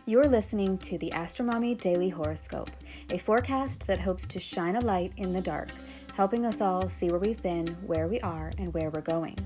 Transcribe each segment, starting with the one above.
You're listening to the AstroMommy Daily Horoscope, a forecast that hopes to shine a light in the dark, helping us all see where we've been, where we are, and where we're going.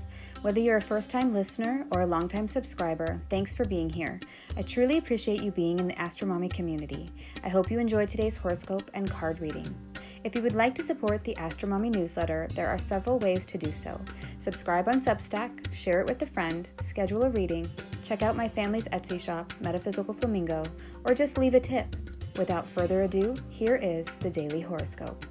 Whether you're a first-time listener or a long-time subscriber, thanks for being here. I truly appreciate you being in the AstroMommy community. I hope you enjoyed today's horoscope and card reading. If you would like to support the AstroMommy Newsletter, there are several ways to do so. Subscribe on Substack, share it with a friend, schedule a reading, check out my family's Etsy shop, Metaphysical Flamingo, or just leave a tip. Without further ado, here is the Daily Horoscope.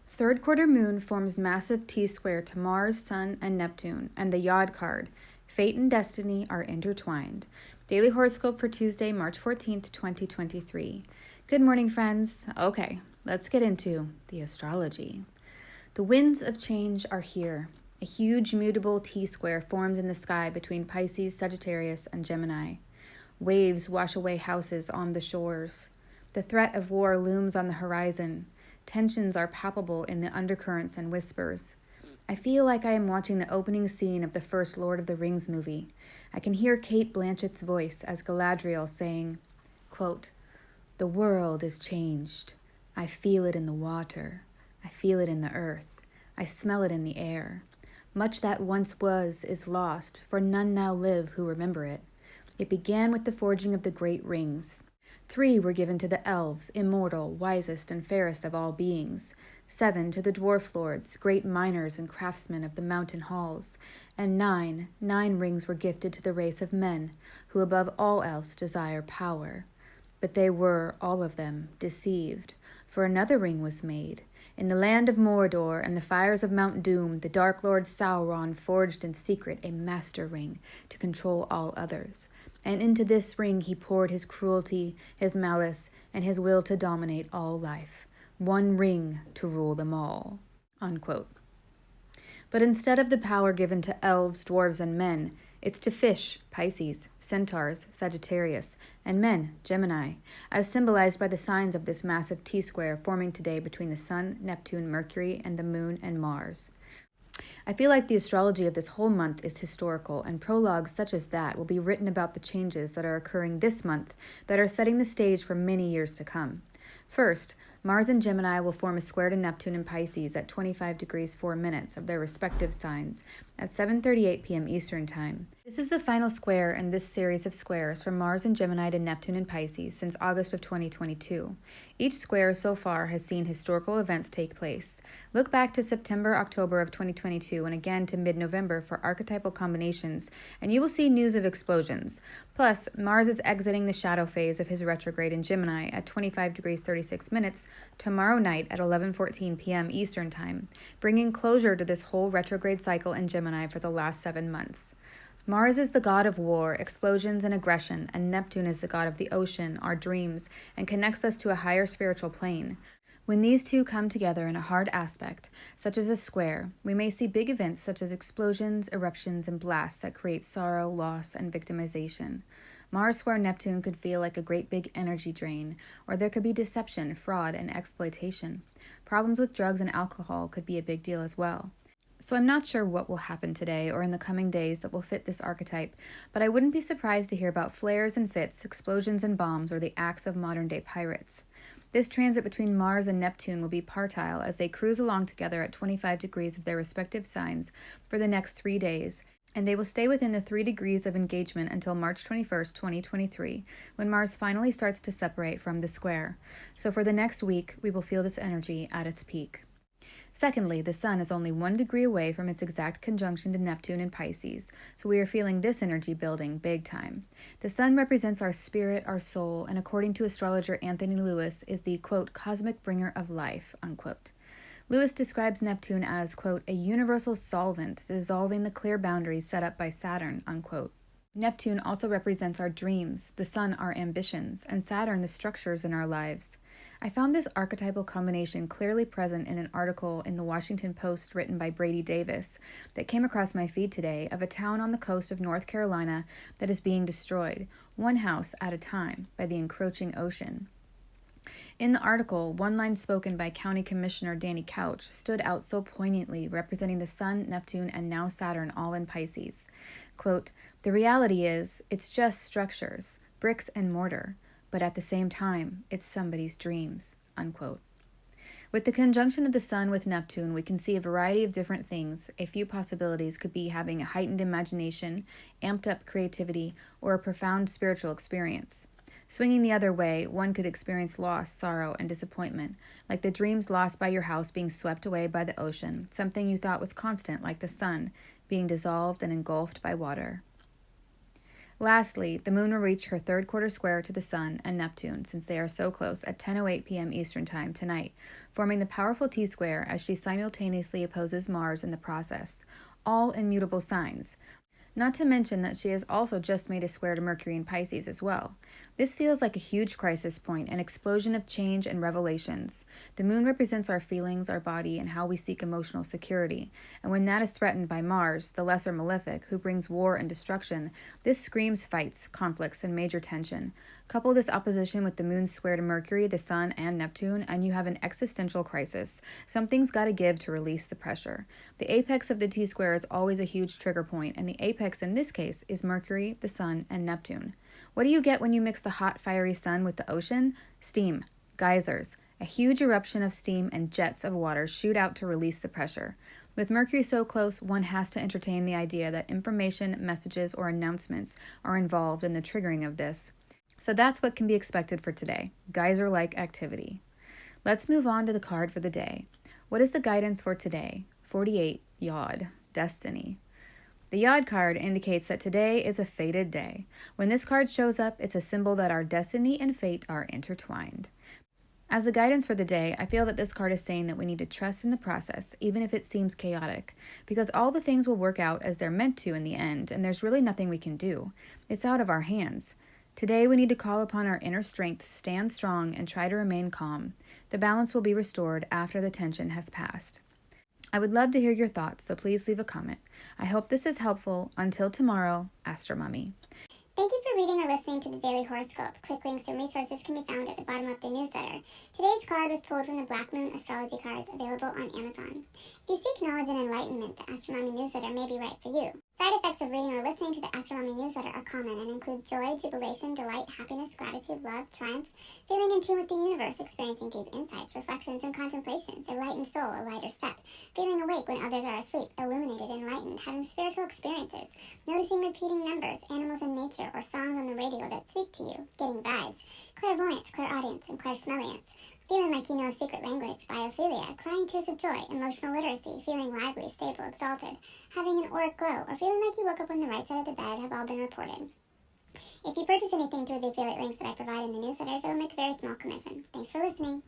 Third quarter moon forms massive T-square to Mars, Sun, and Neptune, and the YOD card. Fate and destiny are intertwined. Daily horoscope for Tuesday, March 14th, 2023. Good morning, friends. Okay, let's get into the astrology. The winds of change are here. A huge mutable T-square forms in the sky between Pisces, Sagittarius, and Gemini. Waves wash away houses on the shores. The threat of war looms on the horizon. Tensions are palpable in the undercurrents and whispers. I feel like I am watching the opening scene of the first Lord of the Rings movie. I can hear Cate Blanchett's voice as Galadriel saying, quote, "The world is changed. I feel it in the water. I feel it in the earth. I smell it in the air. Much that once was is lost, for none now live who remember it. It began with the forging of the great rings. 3 were given to the elves, immortal, wisest, and fairest of all beings. 7 to the dwarf lords, great miners and craftsmen of the mountain halls. And 9 rings were gifted to the race of men, who above all else desire power. But they were, all of them, deceived, for another ring was made. In the land of Mordor and the fires of Mount Doom, the Dark Lord Sauron forged in secret a master ring to control all others. And into this ring he poured his cruelty, his malice, and his will to dominate all life. One ring to rule them all." Unquote. But instead of the power given to elves, dwarves, and men, it's to fish, Pisces, centaurs, Sagittarius, and men, Gemini, as symbolized by the signs of this massive T-square forming today between the Sun, Neptune, Mercury, and the Moon and Mars. I feel like the astrology of this whole month is historical, and prologues such as that will be written about the changes that are occurring this month that are setting the stage for many years to come. First, Mars and Gemini will form a square to Neptune and Pisces at 25 degrees 4 minutes of their respective signs at 7:38 p.m. Eastern Time. This is the final square in this series of squares from Mars and Gemini to Neptune and Pisces since August of 2022. Each square so far has seen historical events take place. Look back to September, October of 2022 and again to mid-November for archetypal combinations, and you will see news of explosions. Plus, Mars is exiting the shadow phase of his retrograde in Gemini at 25 degrees 36 minutes tomorrow night at 11:14 p.m. Eastern Time, bringing closure to this whole retrograde cycle in Gemini for the last 7 months. Mars is the god of war, explosions, and aggression, and Neptune is the god of the ocean, our dreams, and connects us to a higher spiritual plane. When these two come together in a hard aspect, such as a square, we may see big events such as explosions, eruptions, and blasts that create sorrow, loss, and victimization. Mars square Neptune could feel like a great big energy drain, or there could be deception, fraud, and exploitation. Problems with drugs and alcohol could be a big deal as well. So I'm not sure what will happen today or in the coming days that will fit this archetype, but I wouldn't be surprised to hear about flares and fits, explosions and bombs, or the acts of modern-day pirates. This transit between Mars and Neptune will be partile as they cruise along together at 25 degrees of their respective signs for the next 3 days, and they will stay within the 3 degrees of engagement until March 21st, 2023, when Mars finally starts to separate from the square. So for the next week, we will feel this energy at its peak. Secondly, the Sun is only 1 degree away from its exact conjunction to Neptune in Pisces, so we are feeling this energy building big time. The Sun represents our spirit, our soul, and according to astrologer Anthony Lewis, is the, quote, cosmic bringer of life, unquote. Lewis describes Neptune as, quote, a universal solvent dissolving the clear boundaries set up by Saturn, unquote. Neptune also represents our dreams, the Sun our ambitions, and Saturn the structures in our lives. I found this archetypal combination clearly present in an article in the Washington Post written by Brady Davis that came across my feed today of a town on the coast of North Carolina that is being destroyed, one house at a time, by the encroaching ocean. In the article, one line spoken by County Commissioner Danny Couch stood out so poignantly, representing the Sun, Neptune, and now Saturn all in Pisces. Quote, "The reality is, it's just structures, bricks and mortar, but at the same time, it's somebody's dreams." Unquote. With the conjunction of the Sun with Neptune, we can see a variety of different things. A few possibilities could be having a heightened imagination, amped up creativity, or a profound spiritual experience. Swinging the other way, one could experience loss, sorrow, and disappointment, like the dreams lost by your house being swept away by the ocean, something you thought was constant, like the sun, being dissolved and engulfed by water. Lastly, the moon will reach her third quarter square to the Sun and Neptune, since they are so close, at 10:08 p.m. Eastern Time tonight, forming the powerful T-square as she simultaneously opposes Mars in the process, all immutable signs. Not to mention that she has also just made a square to Mercury in Pisces as well. This feels like a huge crisis point, an explosion of change and revelations. The moon represents our feelings, our body, and how we seek emotional security. And when that is threatened by Mars, the lesser malefic, who brings war and destruction, this screams fights, conflicts, and major tension. Couple this opposition with the moon's square to Mercury, the Sun, and Neptune, and you have an existential crisis. Something's got to give to release the pressure. The apex of the T-square is always a huge trigger point, and the apex in this case is Mercury, the Sun, and Neptune. What do you get when you mix the hot, fiery sun with the ocean? Steam, geysers. A huge eruption of steam and jets of water shoot out to release the pressure. With Mercury so close, one has to entertain the idea that information, messages, or announcements are involved in the triggering of this. So that's what can be expected for today, geyser-like activity. Let's move on to the card for the day. What is the guidance for today? 48, YOD, Destiny. The YOD card indicates that today is a fated day. When this card shows up, it's a symbol that our destiny and fate are intertwined. As the guidance for the day, I feel that this card is saying that we need to trust in the process, even if it seems chaotic, because all the things will work out as they're meant to in the end, and there's really nothing we can do. It's out of our hands. Today, we need to call upon our inner strength, stand strong, and try to remain calm. The balance will be restored after the tension has passed. I would love to hear your thoughts, so please leave a comment. I hope this is helpful. Until tomorrow, AstroMommy. Thank you for reading or listening to the Daily Horoscope. Quick links and resources can be found at the bottom of the newsletter. Today's card was pulled from the Black Moon Astrology cards available on Amazon. If you seek knowledge and enlightenment, the AstroMommy Newsletter may be right for you. Side effects of reading or listening to the AstroMommy Newsletter are common and include joy, jubilation, delight, happiness, gratitude, love, triumph, feeling in tune with the universe, experiencing deep insights, reflections, and contemplations, a lightened soul, a lighter step, feeling awake when others are asleep, illuminated, enlightened, having spiritual experiences, noticing repeating numbers, animals in nature, or songs on the radio that speak to you, getting vibes, clairvoyance, clairaudience, and clairsmelliance, feeling like you know a secret language, biophilia, crying tears of joy, emotional literacy, feeling lively, stable, exalted, having an auric glow, or feeling like you woke up on the right side of the bed have all been reported. If you purchase anything through the affiliate links that I provide in the newsletters, it will make a very small commission. Thanks for listening.